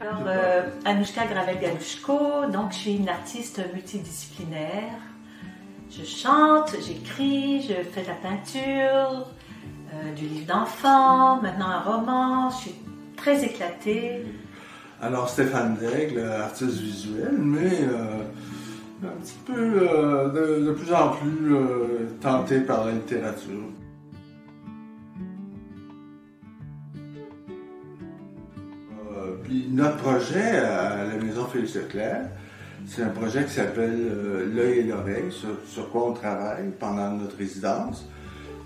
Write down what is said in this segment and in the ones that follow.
Alors, Anouchka Gravel-Galushko, donc je suis une artiste multidisciplinaire. Je chante, j'écris, je fais de la peinture, du livre d'enfant, maintenant un roman. Je suis très éclatée. Alors Stéphane Daigle, artiste visuel, mais un petit peu de plus en plus tenté par la littérature. Puis notre projet à la Maison Félix Leclerc, c'est un projet qui s'appelle L'œil et l'oreille, sur quoi on travaille pendant notre résidence,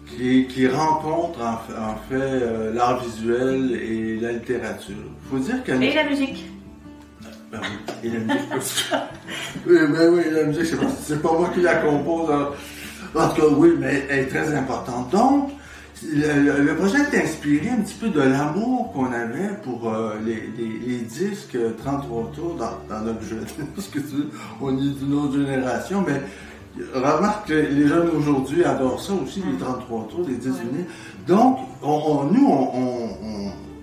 qui rencontre en fait l'art visuel et la littérature. Faut dire que... Et la musique. Ben oui, et la musique aussi. Oui, la musique, c'est pas moi qui la compose. En tout cas, oui, mais elle est très importante. Donc, le projet est inspiré un petit peu de l'amour qu'on avait pour les disques 33 tours dans notre jeunesse, parce que on est d'une autre génération, mais remarque que les jeunes aujourd'hui adorent ça aussi, les 33 tours, les 10 vinyles. Donc,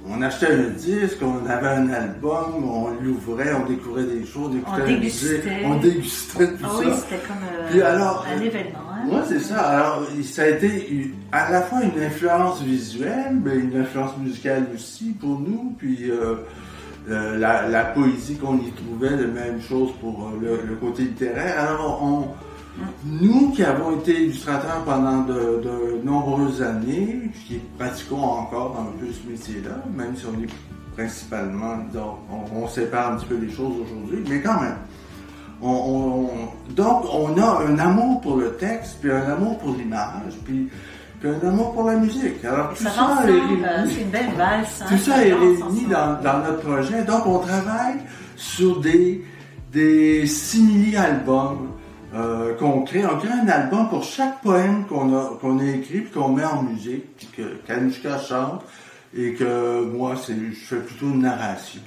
on achetait un disque, on avait un album, on l'ouvrait, on découvrait des choses, on dégustait tout ça. Oui, c'était comme puis alors, un événement. Hein? Oui, c'est ça. Alors, ça a été à la fois une influence visuelle, mais une influence musicale aussi pour nous. Puis la poésie qu'on y trouvait, la même chose pour le côté littéraire. Alors, nous qui avons été illustrateurs pendant de nombreuses années, qui pratiquons encore un peu ce métier-là, même si on est principalement, disons, on sépare un petit peu les choses aujourd'hui, mais quand même. Donc, on a un amour pour le texte, puis un amour pour l'image, puis un amour pour la musique. Alors, tout ça est réuni. C'est une belle valse. Tout ça est réuni dans notre projet. Donc, on travaille sur des simili-albums qu'on crée. On crée un album pour chaque poème qu'on a écrit, puis qu'on met en musique, puis qu'Anouchka chante, et que moi, je fais plutôt une narration.